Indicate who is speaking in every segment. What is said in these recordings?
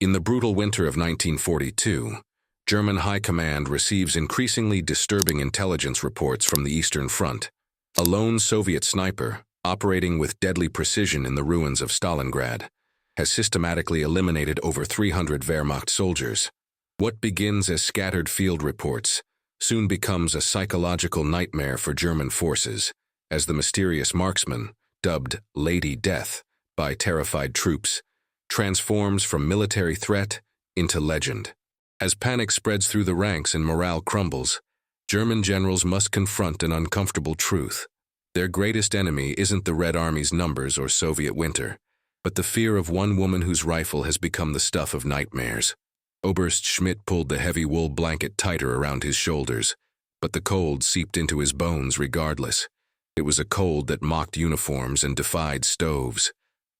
Speaker 1: In the brutal winter of 1942, German High Command receives increasingly disturbing intelligence reports from the Eastern Front. A lone Soviet sniper, operating with deadly precision in the ruins of Stalingrad, has systematically eliminated over 300 Wehrmacht soldiers. What begins as scattered field reports soon becomes a psychological nightmare for German forces, as the mysterious marksman, dubbed Lady Death by terrified troops, transforms from military threat into legend. As panic spreads through the ranks and morale crumbles, German generals must confront an uncomfortable truth. Their greatest enemy isn't the Red Army's numbers or Soviet winter, but the fear of one woman whose rifle has become the stuff of nightmares. Oberst Schmidt pulled the heavy wool blanket tighter around his shoulders, but the cold seeped into his bones regardless. It was a cold that mocked uniforms and defied stoves.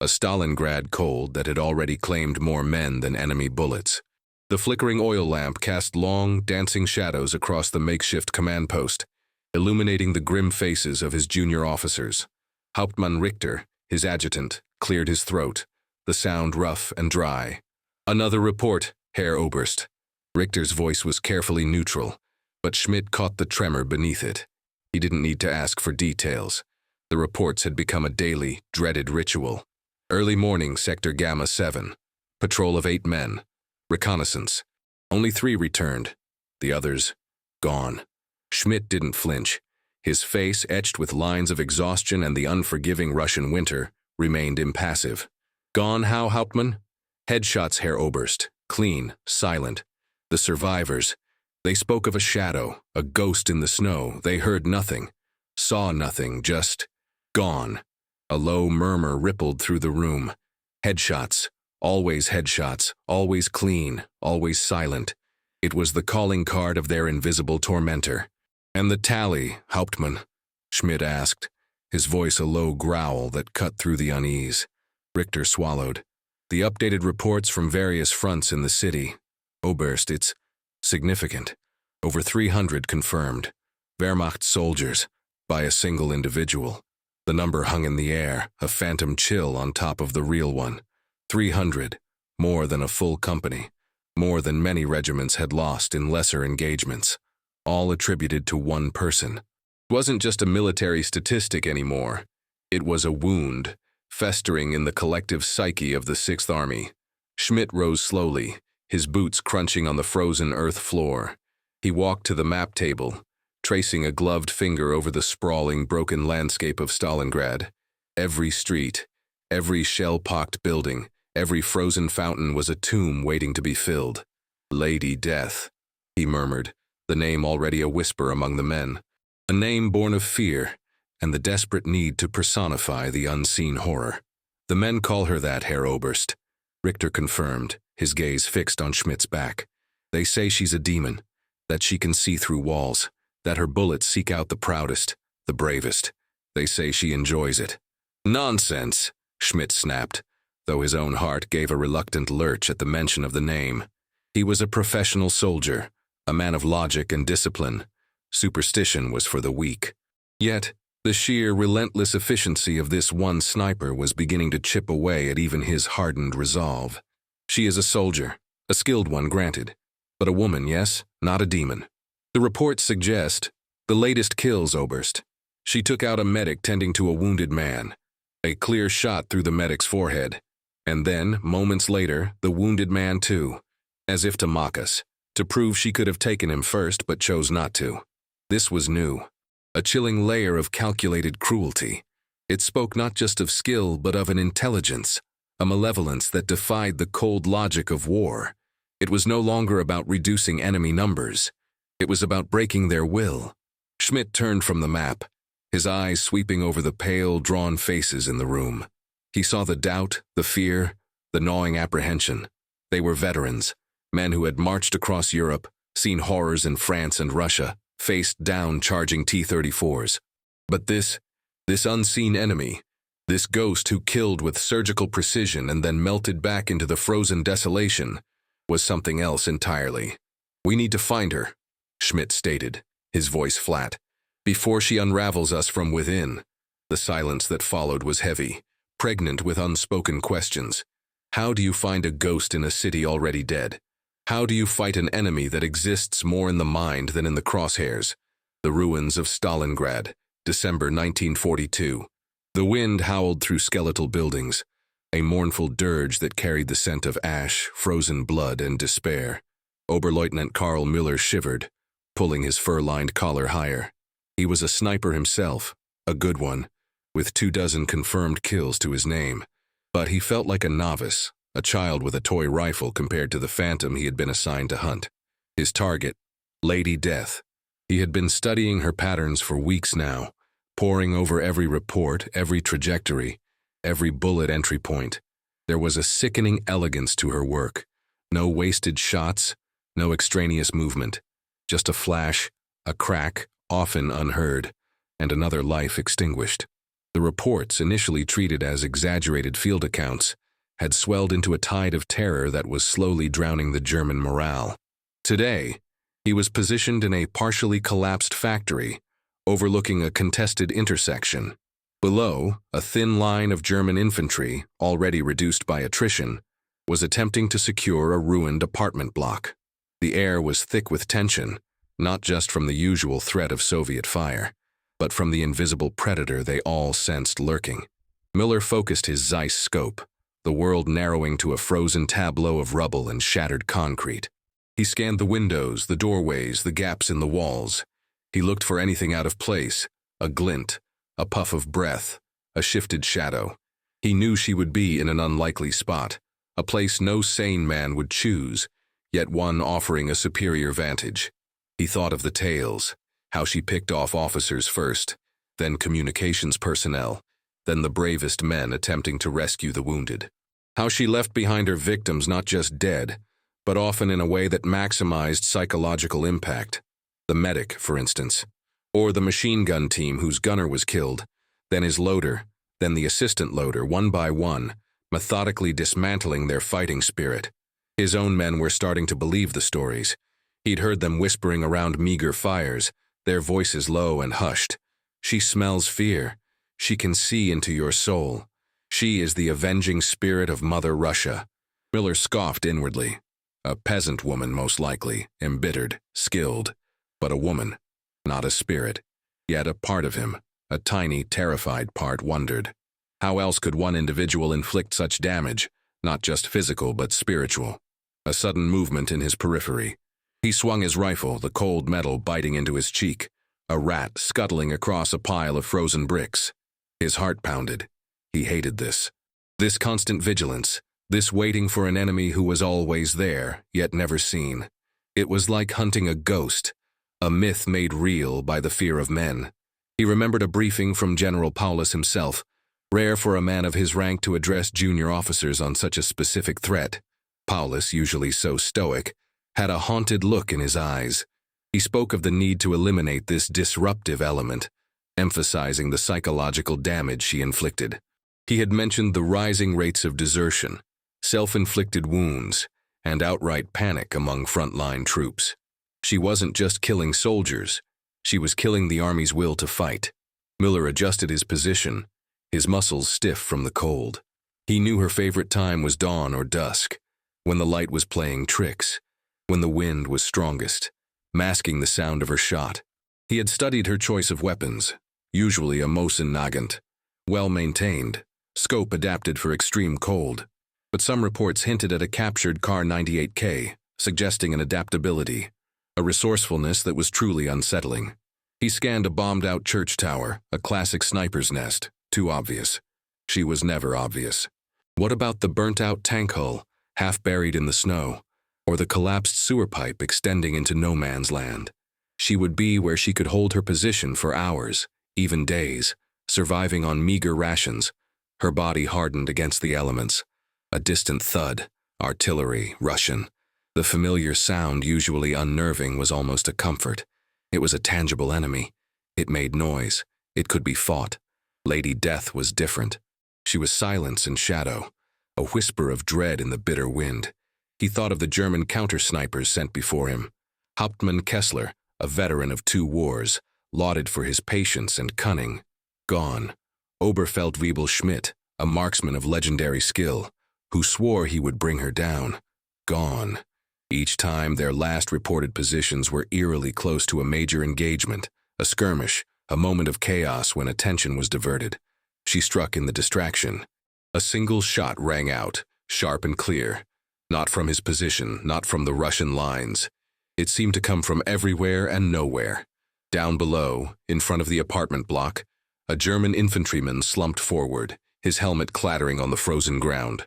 Speaker 1: A Stalingrad cold that had already claimed more men than enemy bullets. The flickering oil lamp cast long, dancing shadows across the makeshift command post, illuminating the grim faces of his junior officers. Hauptmann Richter, his adjutant, cleared his throat, the sound rough and dry. "Another report, Herr Oberst." Richter's voice was carefully neutral, but Schmidt caught the tremor beneath it. He didn't need to ask for details. The reports had become a daily, dreaded ritual. Early morning, Sector Gamma 7. Patrol of 8 men. Reconnaissance. Only 3 returned. The others, gone. Schmidt didn't flinch. His face, etched with lines of exhaustion and the unforgiving Russian winter, remained impassive. "Gone how, Hauptmann?" "Headshots, Herr Oberst. Clean, silent. The survivors. They spoke of a shadow, a ghost in the snow. They heard nothing, saw nothing, just gone." A low murmur rippled through the room. Headshots, always clean, always silent. It was the calling card of their invisible tormentor. "And the tally, Hauptmann?" Schmidt asked, his voice a low growl that cut through the unease. Richter swallowed. "The updated reports from various fronts in the city. Oberst, it's significant. Over 300 confirmed. Wehrmacht soldiers, by a single individual." The number hung in the air, a phantom chill on top of the real one. 300, more than a full company, more than many regiments had lost in lesser engagements, all attributed to one person. It wasn't just a military statistic anymore. It was a wound, festering in the collective psyche of the Sixth Army. Schmidt rose slowly, his boots crunching on the frozen earth floor. He walked to the map table, tracing a gloved finger over the sprawling, broken landscape of Stalingrad. Every street, every shell-pocked building, every frozen fountain was a tomb waiting to be filled. "Lady Death," he murmured, the name already a whisper among the men. A name born of fear and the desperate need to personify the unseen horror. "The men call her that, Herr Oberst," Richter confirmed, his gaze fixed on Schmidt's back. "They say she's a demon, that she can see through walls, that her bullets seek out the proudest, the bravest. They say she enjoys it." "Nonsense," Schmidt snapped, though his own heart gave a reluctant lurch at the mention of the name. He was a professional soldier, a man of logic and discipline. Superstition was for the weak. Yet, the sheer, relentless efficiency of this one sniper was beginning to chip away at even his hardened resolve. "She is a soldier, a skilled one, granted, but a woman, yes, not a demon. The reports suggest the latest kills, Oberst. She took out a medic tending to a wounded man. A clear shot through the medic's forehead. And then, moments later, the wounded man too. As if to mock us, to prove she could have taken him first but chose not to. This was new. A chilling layer of calculated cruelty. It spoke not just of skill but of an intelligence, a malevolence that defied the cold logic of war. It was no longer about reducing enemy numbers. It was about breaking their will. Schmidt turned from the map, his eyes sweeping over the pale, drawn faces in the room. He saw the doubt, the fear, the gnawing apprehension. They were veterans, men who had marched across Europe, seen horrors in France and Russia, faced down charging T-34s. But this unseen enemy, this ghost who killed with surgical precision and then melted back into the frozen desolation, was something else entirely. "We need to find her," Schmidt stated, his voice flat, "before she unravels us from within." The silence that followed was heavy, pregnant with unspoken questions. How do you find a ghost in a city already dead? How do you fight an enemy that exists more in the mind than in the crosshairs? The ruins of Stalingrad, December 1942. The wind howled through skeletal buildings, a mournful dirge that carried the scent of ash, frozen blood, and despair. Oberleutnant Karl Müller shivered, pulling his fur-lined collar higher. He was a sniper himself, a good one, with 24 confirmed kills to his name. But he felt like a novice, a child with a toy rifle compared to the phantom he had been assigned to hunt. His target, Lady Death. He had been studying her patterns for weeks now, poring over every report, every trajectory, every bullet entry point. There was a sickening elegance to her work. No wasted shots, no extraneous movement. Just a flash, a crack, often unheard, and another life extinguished. The reports, initially treated as exaggerated field accounts, had swelled into a tide of terror that was slowly drowning the German morale. Today, he was positioned in a partially collapsed factory, overlooking a contested intersection. Below, a thin line of German infantry, already reduced by attrition, was attempting to secure a ruined apartment block. The air was thick with tension, not just from the usual threat of Soviet fire, but from the invisible predator they all sensed lurking. Müller focused his Zeiss scope, the world narrowing to a frozen tableau of rubble and shattered concrete. He scanned the windows, the doorways, the gaps in the walls. He looked for anything out of place, a glint, a puff of breath, a shifted shadow. He knew she would be in an unlikely spot, a place no sane man would choose, yet one offering a superior vantage. He thought of the tales, how she picked off officers first, then communications personnel, then the bravest men attempting to rescue the wounded. How she left behind her victims not just dead, but often in a way that maximized psychological impact. The medic, for instance, or the machine gun team whose gunner was killed, then his loader, then the assistant loader, one by one, methodically dismantling their fighting spirit. His own men were starting to believe the stories. He'd heard them whispering around meager fires, their voices low and hushed. She smells fear. She can see into your soul. She is the avenging spirit of Mother Russia. Müller scoffed inwardly. A peasant woman, most likely, embittered, skilled, but a woman, not a spirit. Yet a part of him, a tiny, terrified part, wondered. How else could one individual inflict such damage, not just physical but spiritual? A sudden movement in his periphery. He swung his rifle, the cold metal biting into his cheek, a rat scuttling across a pile of frozen bricks. His heart pounded. He hated this. This constant vigilance, this waiting for an enemy who was always there, yet never seen. It was like hunting a ghost, a myth made real by the fear of men. He remembered a briefing from General Paulus himself, rare for a man of his rank to address junior officers on such a specific threat. Paulus, usually so stoic, had a haunted look in his eyes. He spoke of the need to eliminate this disruptive element, emphasizing the psychological damage she inflicted. He had mentioned the rising rates of desertion, self-inflicted wounds, and outright panic among frontline troops. She wasn't just killing soldiers, she was killing the army's will to fight. Müller adjusted his position, his muscles stiff from the cold. He knew her favorite time was dawn or dusk, when the light was playing tricks, when the wind was strongest, masking the sound of her shot. He had studied her choice of weapons, usually a Mosin Nagant, well-maintained, scope adapted for extreme cold, but some reports hinted at a captured Kar 98K, suggesting an adaptability, a resourcefulness that was truly unsettling. He scanned a bombed-out church tower, a classic sniper's nest, too obvious. She was never obvious. What about the burnt-out tank hull, half buried in the snow, or the collapsed sewer pipe extending into no man's land? She would be where she could hold her position for hours, even days, surviving on meager rations, her body hardened against the elements. A distant thud, artillery, Russian. The familiar sound, usually unnerving, was almost a comfort. It was a tangible enemy. It made noise. It could be fought. Lady Death was different. She was silence and shadow, a whisper of dread in the bitter wind. He thought of the German counter-snipers sent before him. Hauptmann Kessler, a veteran of 2 wars, lauded for his patience and cunning. Gone. Oberfeldwebel Schmidt, a marksman of legendary skill, who swore he would bring her down, gone. Each time their last reported positions were eerily close to a major engagement, a skirmish, a moment of chaos when attention was diverted. She struck in the distraction. A single shot rang out, sharp and clear. Not from his position, not from the Russian lines. It seemed to come from everywhere and nowhere. Down below, in front of the apartment block, a German infantryman slumped forward, his helmet clattering on the frozen ground.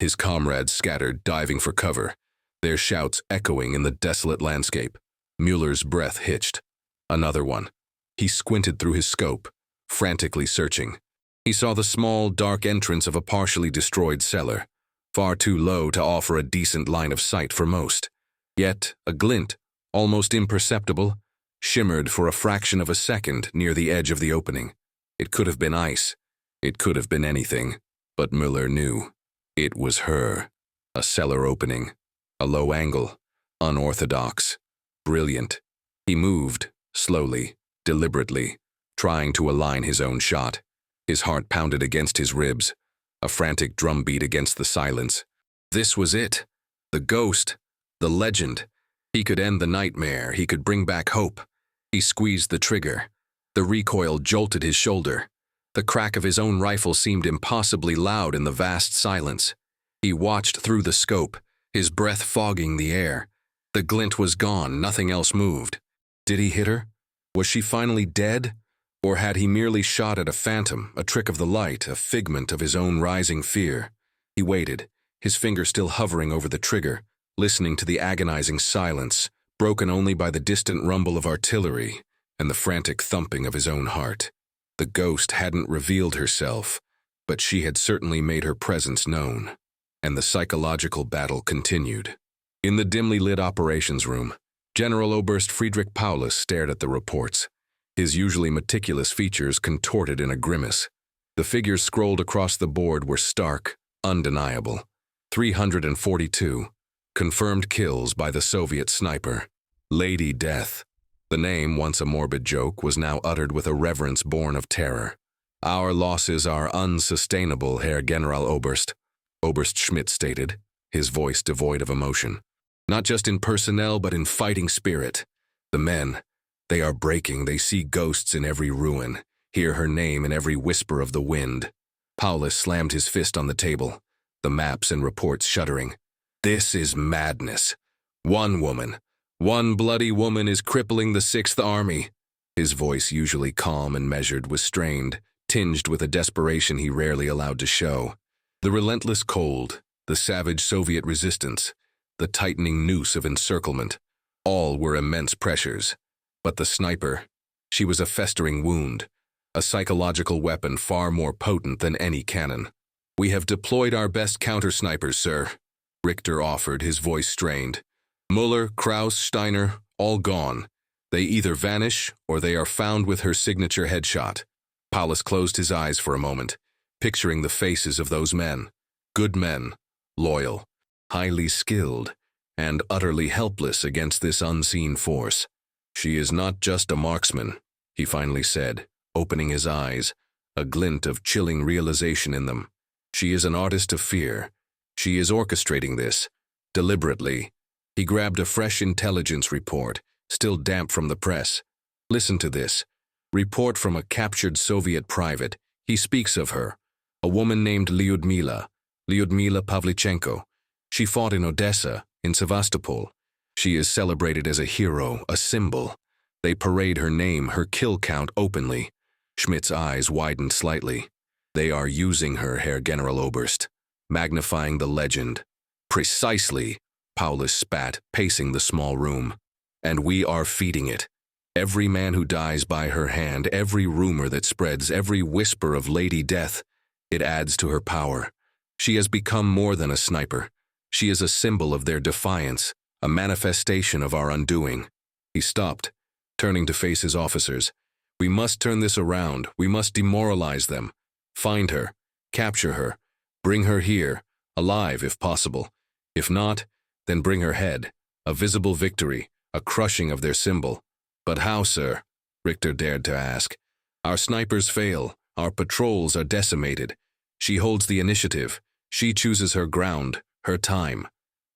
Speaker 1: His comrades scattered, diving for cover, their shouts echoing in the desolate landscape. Mueller's breath hitched. Another one. He squinted through his scope, frantically searching. He saw the small, dark entrance of a partially destroyed cellar, far too low to offer a decent line of sight for most. Yet a glint, almost imperceptible, shimmered for a fraction of a second near the edge of the opening. It could have been ice. It could have been anything. But Mueller knew. It was her. A cellar opening. A low angle. Unorthodox. Brilliant. He moved, slowly, deliberately, trying to align his own shot. His heart pounded against his ribs, a frantic drumbeat against the silence. This was it. The ghost. The legend. He could end the nightmare. He could bring back hope. He squeezed the trigger. The recoil jolted his shoulder. The crack of his own rifle seemed impossibly loud in the vast silence. He watched through the scope, his breath fogging the air. The glint was gone. Nothing else moved. Did he hit her? Was she finally dead? Or had he merely shot at a phantom, a trick of the light, a figment of his own rising fear? He waited, his finger still hovering over the trigger, listening to the agonizing silence, broken only by the distant rumble of artillery and the frantic thumping of his own heart. The ghost hadn't revealed herself, but she had certainly made her presence known, and the psychological battle continued. In the dimly lit operations room, General Oberst Friedrich Paulus stared at the reports, his usually meticulous features contorted in a grimace. The figures scrolled across the board were stark, undeniable. 342. Confirmed kills by the Soviet sniper. Lady Death. The name, once a morbid joke, was now uttered with a reverence born of terror. Our losses are unsustainable, Herr Generaloberst, Oberst Schmidt stated, his voice devoid of emotion. Not just in personnel, but in fighting spirit. The men, they are breaking. They see ghosts in every ruin, hear her name in every whisper of the wind. Paulus slammed his fist on the table, the maps and reports shuddering. This is madness. One woman, one bloody woman is crippling the Sixth Army. His voice, usually calm and measured, was strained, tinged with a desperation he rarely allowed to show. The relentless cold, the savage Soviet resistance, the tightening noose of encirclement, all were immense pressures. But the sniper, she was a festering wound, a psychological weapon far more potent than any cannon. We have deployed our best counter-snipers, sir, Richter offered, his voice strained. Mueller, Kraus, Steiner, all gone. They either vanish or they are found with her signature headshot. Paulus closed his eyes for a moment, picturing the faces of those men. Good men, loyal, highly skilled, and utterly helpless against this unseen force. She is not just a marksman, he finally said, opening his eyes, a glint of chilling realization in them. She is an artist of fear. She is orchestrating this, deliberately. He grabbed a fresh intelligence report, still damp from the press. Listen to this. Report from a captured Soviet private. He speaks of her. A woman named Lyudmila Pavlichenko. She fought in Odessa, in Sevastopol. She is celebrated as a hero, a symbol. They parade her name, her kill count openly. Schmidt's eyes widened slightly. They are using her, Herr Generaloberst, magnifying the legend. Precisely, Paulus spat, pacing the small room. And we are feeding it. Every man who dies by her hand, every rumor that spreads, every whisper of Lady Death, it adds to her power. She has become more than a sniper. She is a symbol of their defiance, a manifestation of our undoing. He stopped, turning to face his officers. We must turn this around. We must demoralize them. Find her, capture her, bring her here, alive if possible. If not, then bring her head, a visible victory, a crushing of their symbol. But how, sir? Richter dared to ask. Our snipers fail, our patrols are decimated. She holds the initiative. She chooses her ground, her time.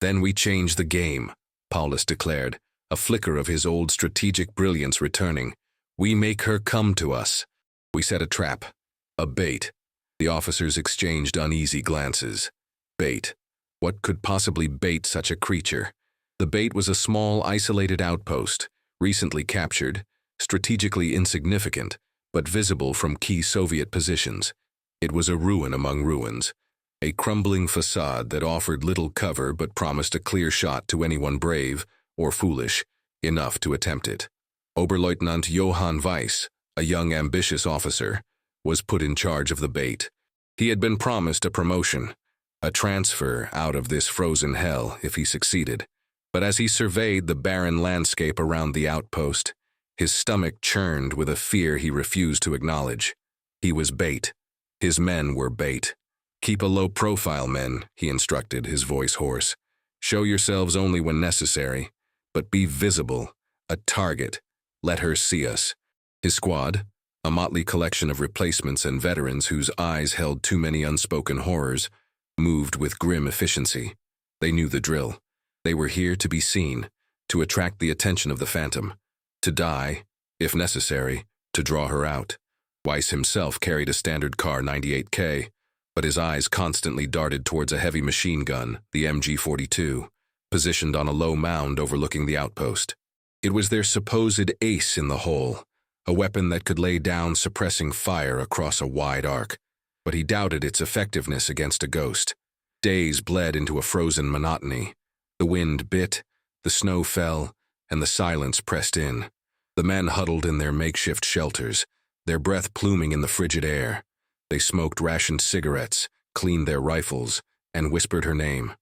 Speaker 1: Then we change the game, Paulus declared, a flicker of his old strategic brilliance returning. We make her come to us. We set a trap, a bait. The officers exchanged uneasy glances. Bait. What could possibly bait such a creature? The bait was a small, isolated outpost, recently captured, strategically insignificant, but visible from key Soviet positions. It was a ruin among ruins, a crumbling facade that offered little cover but promised a clear shot to anyone brave, or foolish, enough to attempt it. Oberleutnant Johann Weiss, a young ambitious officer, was put in charge of the bait. He had been promised a promotion, a transfer out of this frozen hell if he succeeded. But as he surveyed the barren landscape around the outpost, his stomach churned with a fear he refused to acknowledge. He was bait. His men were bait. Keep a low profile, men, he instructed, his voice hoarse. Show yourselves only when necessary, but be visible, a target. Let her see us. His squad, a motley collection of replacements and veterans whose eyes held too many unspoken horrors, moved with grim efficiency. They knew the drill. They were here to be seen, to attract the attention of the Phantom, to die, if necessary, to draw her out. Weiss himself carried a standard Kar 98K, but his eyes constantly darted towards a heavy machine gun, the MG-42, positioned on a low mound overlooking the outpost. It was their supposed ace in the hole, a weapon that could lay down suppressing fire across a wide arc, but he doubted its effectiveness against a ghost. Days bled into a frozen monotony. The wind bit, the snow fell, and the silence pressed in. The men huddled in their makeshift shelters, their breath pluming in the frigid air. They smoked rationed cigarettes, cleaned their rifles, and whispered her name,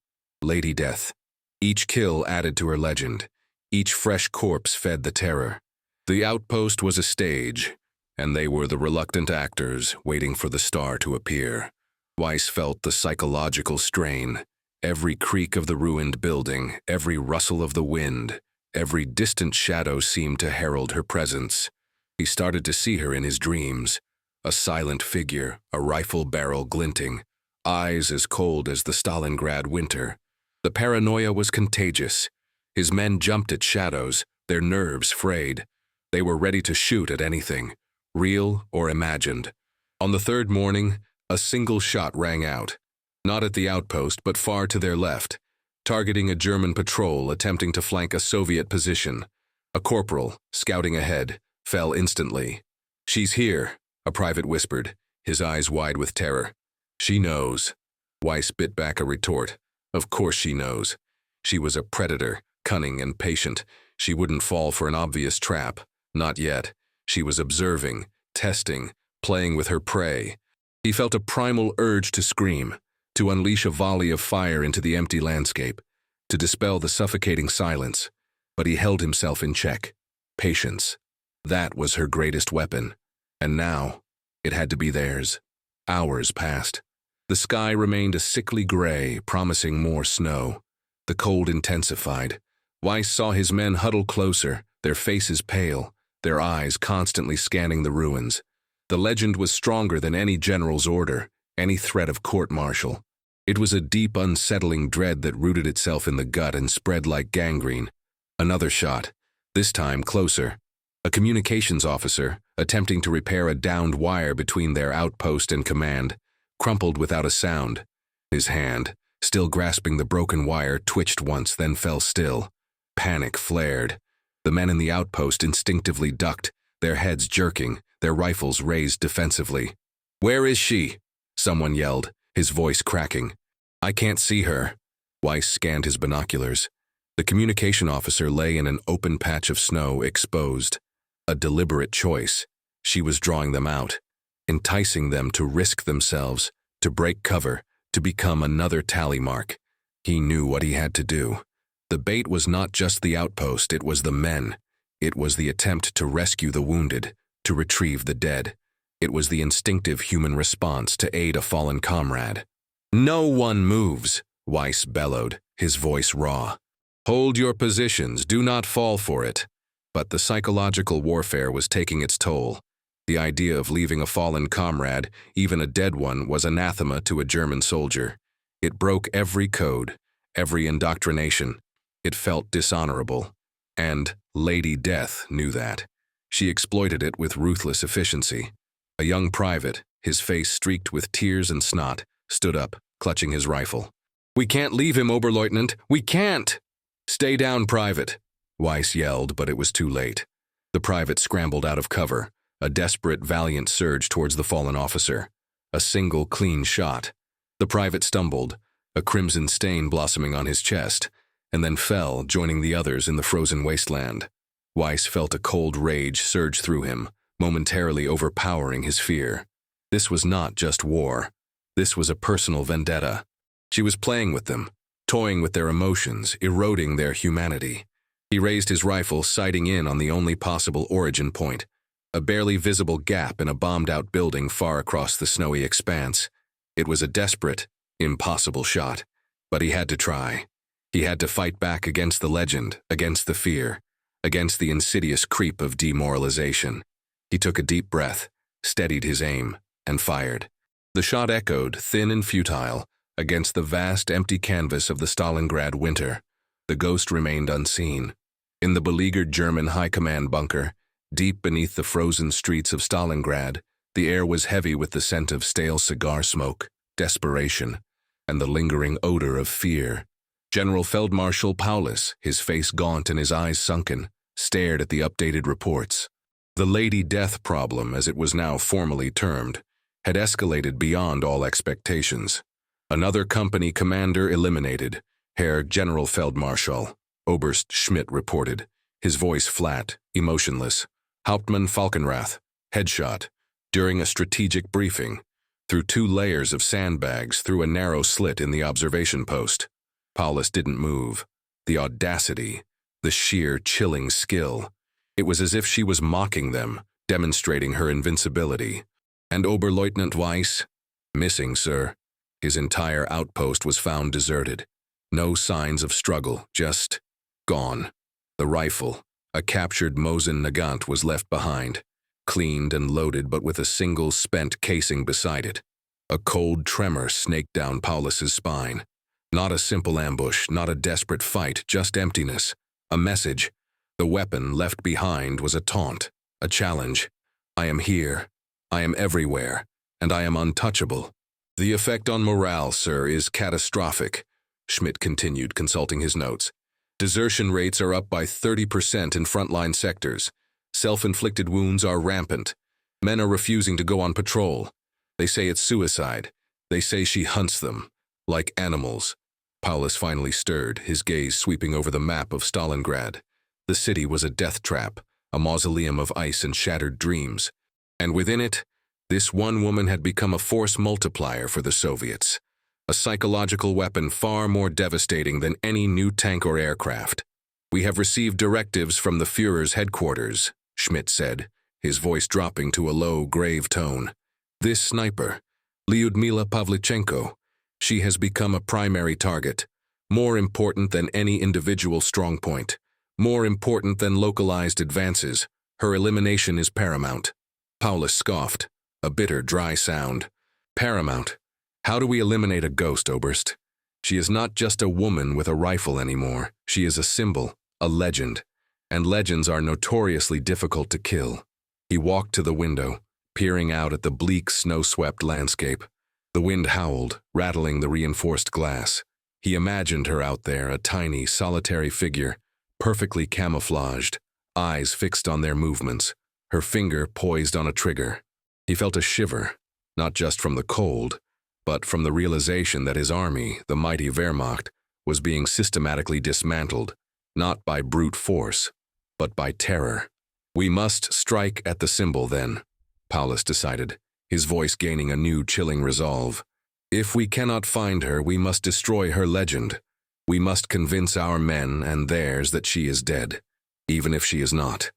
Speaker 1: Lady Death. Each kill added to her legend. Each fresh corpse fed the terror. The outpost was a stage, and they were the reluctant actors waiting for the star to appear. Weiss felt the psychological strain. Every creak of the ruined building, every rustle of the wind, every distant shadow seemed to herald her presence. He started to see her in his dreams, a silent figure, a rifle barrel glinting, eyes as cold as the Stalingrad winter. The paranoia was contagious. His men jumped at shadows, their nerves frayed. They were ready to shoot at anything, real or imagined. On the third morning, a single shot rang out, not at the outpost but far to their left, targeting a German patrol attempting to flank a Soviet position. A corporal, scouting ahead, fell instantly. She's here, a private whispered, his eyes wide with terror. She knows. Weiss bit back a retort. Of course she knows. She was a predator, cunning and patient. She wouldn't fall for an obvious trap. Not yet. She was observing, testing, playing with her prey. He felt a primal urge to scream, to unleash a volley of fire into the empty landscape, to dispel the suffocating silence. But he held himself in check. Patience. That was her greatest weapon. And now, it had to be theirs. Hours passed. The sky remained a sickly gray, promising more snow. The cold intensified. Weiss saw his men huddle closer, their faces pale, their eyes constantly scanning the ruins. The legend was stronger than any general's order, any threat of court-martial. It was a deep, unsettling dread that rooted itself in the gut and spread like gangrene. Another shot, this time closer. A communications officer, attempting to repair a downed wire between their outpost and command, crumpled without a sound. His hand, still grasping the broken wire, twitched once, then fell still. Panic flared. The men in the outpost instinctively ducked, their heads jerking, their rifles raised defensively. "Where is she?" someone yelled, his voice cracking. "I can't see her." Weiss scanned his binoculars. The communication officer lay in an open patch of snow, exposed. A deliberate choice. She was drawing them out, enticing them to risk themselves, to break cover, to become another tally mark. He knew what he had to do. The bait was not just the outpost, it was the men. It was the attempt to rescue the wounded, to retrieve the dead. It was the instinctive human response to aid a fallen comrade. "No one moves," Weiss bellowed, his voice raw. "Hold your positions, do not fall for it." But the psychological warfare was taking its toll. The idea of leaving a fallen comrade, even a dead one, was anathema to a German soldier. It broke every code, every indoctrination. It felt dishonorable. And Lady Death knew that. She exploited it with ruthless efficiency. A young private, his face streaked with tears and snot, stood up, clutching his rifle. "We can't leave him, Oberleutnant! We can't!" "Stay down, Private!" Weiss yelled, but it was too late. The private scrambled out of cover, a desperate, valiant surge towards the fallen officer. A single, clean shot. The private stumbled, a crimson stain blossoming on his chest, and then fell, joining the others in the frozen wasteland. Weiss felt a cold rage surge through him, momentarily overpowering his fear. This was not just war. This was a personal vendetta. She was playing with them, toying with their emotions, eroding their humanity. He raised his rifle, sighting in on the only possible origin point, a barely visible gap in a bombed-out building far across the snowy expanse. It was a desperate, impossible shot, but he had to try. He had to fight back against the legend, against the fear, against the insidious creep of demoralization. He took a deep breath, steadied his aim, and fired. The shot echoed, thin and futile, against the vast, empty canvas of the Stalingrad winter. The ghost remained unseen. In the beleaguered German high command bunker, deep beneath the frozen streets of Stalingrad, the air was heavy with the scent of stale cigar smoke, desperation, and the lingering odor of fear. General Feldmarschall Paulus, his face gaunt and his eyes sunken, stared at the updated reports. The Lady Death problem, as it was now formally termed, had escalated beyond all expectations. Another company commander eliminated, Herr Generalfeldmarschall. Oberst Schmidt reported, his voice flat, emotionless. Hauptmann Falkenrath, headshot, during a strategic briefing, through 2 layers of sandbags through a narrow slit in the observation post. Paulus didn't move. The audacity, the sheer chilling skill. It was as if she was mocking them, demonstrating her invincibility. And Oberleutnant Weiss? Missing, sir. His entire outpost was found deserted. No signs of struggle, just gone. The rifle, a captured Mosin Nagant, was left behind, cleaned and loaded but with a single spent casing beside it. A cold tremor snaked down Paulus's spine. Not a simple ambush, not a desperate fight, just emptiness. A message. The weapon left behind was a taunt, a challenge. I am here, I am everywhere, and I am untouchable. The effect on morale, sir, is catastrophic, Schmidt continued, consulting his notes. Desertion rates are up by 30% in frontline sectors. Self-inflicted wounds are rampant. Men are refusing to go on patrol. They say it's suicide. They say she hunts them, like animals. Paulus finally stirred, his gaze sweeping over the map of Stalingrad. The city was a death trap, a mausoleum of ice and shattered dreams. And within it, this one woman had become a force multiplier for the Soviets. A psychological weapon far more devastating than any new tank or aircraft. We have received directives from the Führer's headquarters, Schmidt said, his voice dropping to a low, grave tone. This sniper, Lyudmila Pavlichenko, she has become a primary target, more important than any individual strongpoint, more important than localized advances. Her elimination is paramount. Paulus scoffed, a bitter, dry sound. Paramount. How do we eliminate a ghost, Oberst? She is not just a woman with a rifle anymore. She is a symbol, a legend. And legends are notoriously difficult to kill. He walked to the window, peering out at the bleak, snow-swept landscape. The wind howled, rattling the reinforced glass. He imagined her out there, a tiny, solitary figure, perfectly camouflaged, eyes fixed on their movements, her finger poised on a trigger. He felt a shiver, not just from the cold, but from the realization that his army, the mighty Wehrmacht, was being systematically dismantled, not by brute force, but by terror. We must strike at the symbol then, Paulus decided, his voice gaining a new chilling resolve. If we cannot find her, we must destroy her legend. We must convince our men and theirs that she is dead, even if she is not.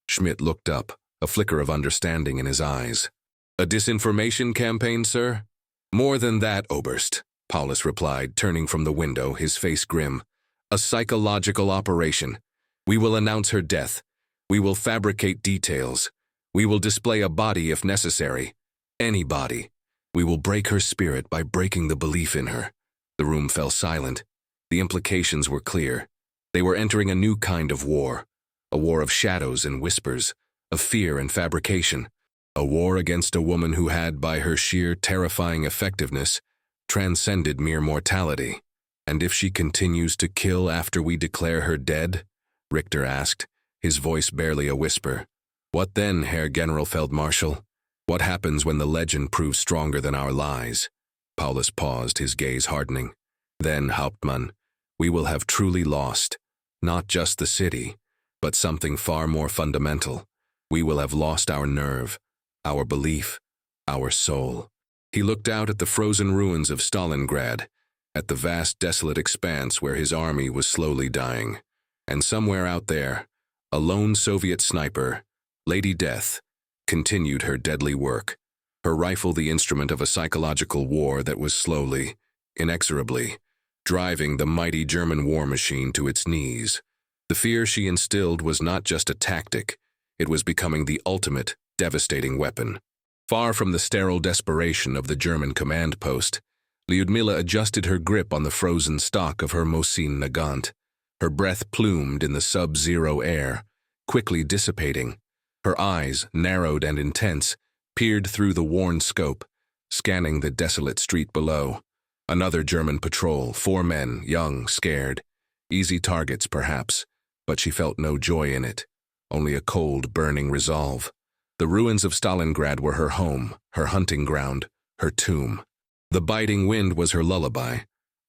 Speaker 1: Schmidt looked up, a flicker of understanding in his eyes. A disinformation campaign, sir? More than that, Oberst, Paulus replied, turning from the window, his face grim. A psychological operation. We will announce her death. We will fabricate details. We will display a body if necessary. Any body. We will break her spirit by breaking the belief in her. The room fell silent. The implications were clear. They were entering a new kind of war. A war of shadows and whispers, of fear and fabrication. A war against a woman who had, by her sheer terrifying effectiveness, transcended mere mortality. "And if she continues to kill after we declare her dead?" Richter asked, his voice barely a whisper. "What then, Herr Generalfeldmarschall? What happens when the legend proves stronger than our lies?" Paulus paused, his gaze hardening. "Then, Hauptmann, we will have truly lost, not just the city, but something far more fundamental. We will have lost our nerve, our belief, our soul." He looked out at the frozen ruins of Stalingrad, at the vast desolate expanse where his army was slowly dying. And somewhere out there, a lone Soviet sniper, Lady Death, continued her deadly work, her rifle the instrument of a psychological war that was slowly, inexorably, driving the mighty German war machine to its knees. The fear she instilled was not just a tactic, it was becoming the ultimate, devastating weapon. Far from the sterile desperation of the German command post, Lyudmila adjusted her grip on the frozen stock of her Mosin Nagant. Her breath plumed in the sub-zero air, quickly dissipating. Her eyes, narrowed and intense, peered through the worn scope, scanning the desolate street below. Another German patrol, 4 men, young, scared. Easy targets, perhaps, but she felt no joy in it, only a cold, burning resolve. The ruins of Stalingrad were her home, her hunting ground, her tomb. The biting wind was her lullaby,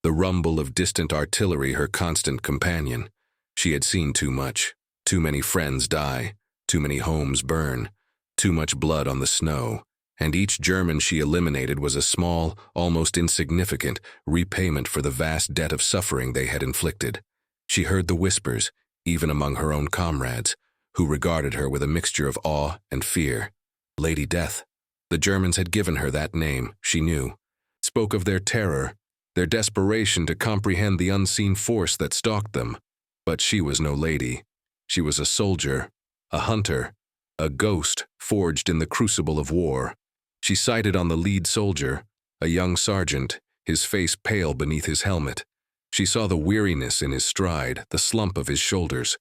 Speaker 1: the rumble of distant artillery her constant companion. She had seen too much, too many friends die, too many homes burn, too much blood on the snow, and each German she eliminated was a small, almost insignificant, repayment for the vast debt of suffering they had inflicted. She heard the whispers, even among her own comrades, who regarded her with a mixture of awe and fear. Lady Death. The Germans had given her that name, she knew. Spoke of their terror, their desperation to comprehend the unseen force that stalked them. But she was no lady. She was a soldier, a hunter, a ghost forged in the crucible of war. She sighted on the lead soldier, a young sergeant, his face pale beneath his helmet. She saw the weariness in his stride, the slump of his shoulders.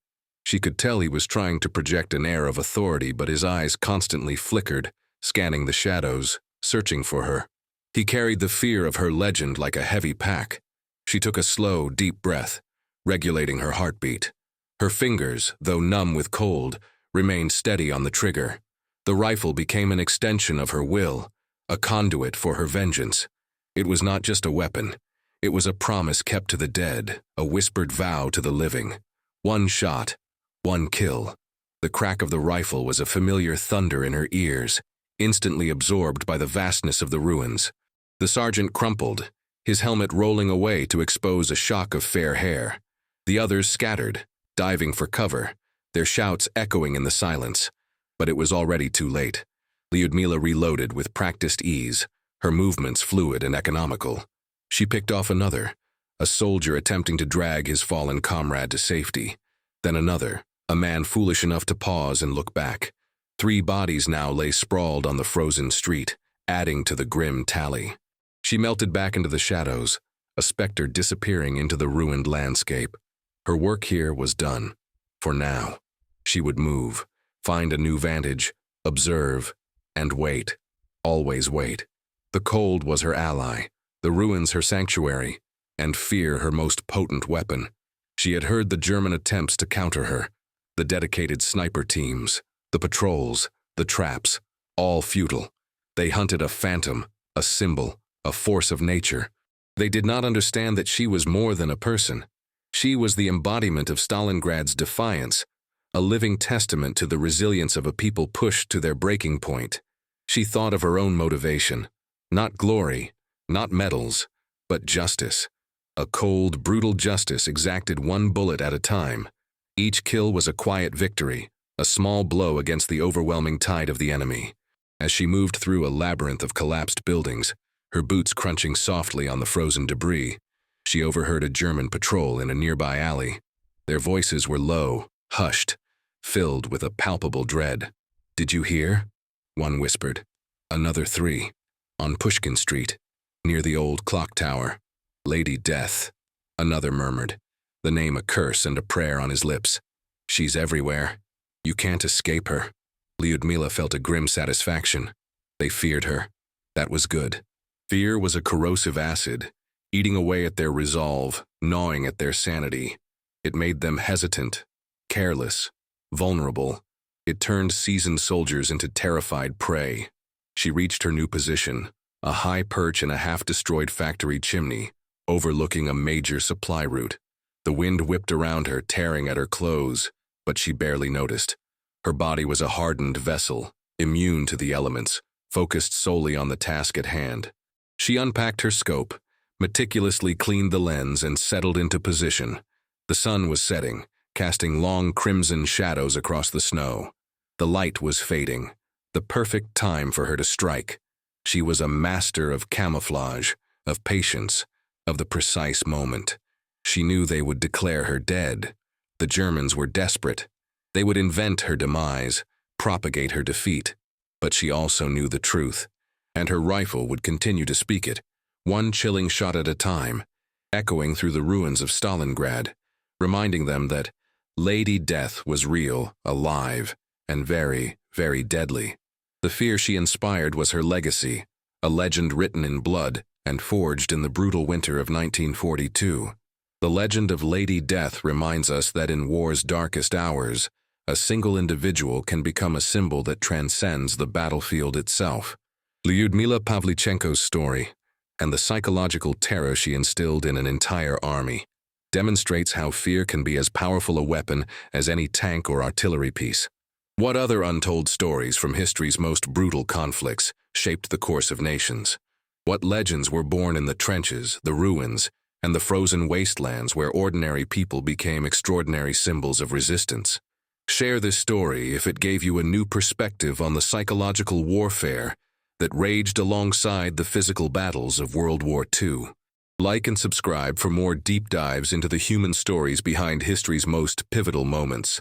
Speaker 1: She could tell he was trying to project an air of authority, but his eyes constantly flickered, scanning the shadows, searching for her. He carried the fear of her legend like a heavy pack. She took a slow, deep breath, regulating her heartbeat. Her fingers, though numb with cold, remained steady on the trigger. The rifle became an extension of her will, a conduit for her vengeance. It was not just a weapon. It was a promise kept to the dead, a whispered vow to the living. One shot, one kill. The crack of the rifle was a familiar thunder in her ears, instantly absorbed by the vastness of the ruins. The sergeant crumpled, his helmet rolling away to expose a shock of fair hair. The others scattered, diving for cover, their shouts echoing in the silence. But it was already too late. Lyudmila reloaded with practiced ease, her movements fluid and economical. She picked off another, a soldier attempting to drag his fallen comrade to safety. Then another, a man foolish enough to pause and look back. 3 bodies now lay sprawled on the frozen street, adding to the grim tally. She melted back into the shadows, a specter disappearing into the ruined landscape. Her work here was done. For now. She would move, find a new vantage, observe, and wait. Always wait. The cold was her ally, the ruins her sanctuary, and fear her most potent weapon. She had heard the German attempts to counter her, the dedicated sniper teams, the patrols, the traps, all futile. They hunted a phantom, a symbol, a force of nature. They did not understand that she was more than a person. She was the embodiment of Stalingrad's defiance, a living testament to the resilience of a people pushed to their breaking point. She thought of her own motivation, not glory, not medals, but justice. A cold, brutal justice exacted 1 bullet at a time. Each kill was a quiet victory, a small blow against the overwhelming tide of the enemy. As she moved through a labyrinth of collapsed buildings, her boots crunching softly on the frozen debris, she overheard a German patrol in a nearby alley. Their voices were low, hushed, filled with a palpable dread. "Did you hear?" one whispered. Another 3. On Pushkin Street, near the old clock tower. Lady Death, another murmured, the name a curse and a prayer on his lips. She's everywhere. You can't escape her. Lyudmila felt a grim satisfaction. They feared her. That was good. Fear was a corrosive acid, eating away at their resolve, gnawing at their sanity. It made them hesitant, careless, vulnerable. It turned seasoned soldiers into terrified prey. She reached her new position, a high perch in a half-destroyed factory chimney, overlooking a major supply route. The wind whipped around her, tearing at her clothes, but she barely noticed. Her body was a hardened vessel, immune to the elements, focused solely on the task at hand. She unpacked her scope, meticulously cleaned the lens, and settled into position. The sun was setting, casting long crimson shadows across the snow. The light was fading, the perfect time for her to strike. She was a master of camouflage, of patience, of the precise moment. She knew they would declare her dead. The Germans were desperate. They would invent her demise, propagate her defeat. But she also knew the truth, and her rifle would continue to speak it, one chilling shot at a time, echoing through the ruins of Stalingrad, reminding them that Lady Death was real, alive, and very, very deadly. The fear she inspired was her legacy, a legend written in blood and forged in the brutal winter of 1942. The legend of Lady Death reminds us that in war's darkest hours, a single individual can become a symbol that transcends the battlefield itself. Lyudmila Pavlichenko's story, and the psychological terror she instilled in an entire army, demonstrates how fear can be as powerful a weapon as any tank or artillery piece. What other untold stories from history's most brutal conflicts shaped the course of nations? What legends were born in the trenches, the ruins, and the frozen wastelands where ordinary people became extraordinary symbols of resistance? Share this story if it gave you a new perspective on the psychological warfare that raged alongside the physical battles of World War II. Like and subscribe for more deep dives into the human stories behind history's most pivotal moments,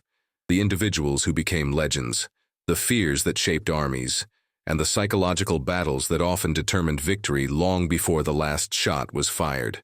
Speaker 1: the individuals who became legends, the fears that shaped armies, and the psychological battles that often determined victory long before the last shot was fired.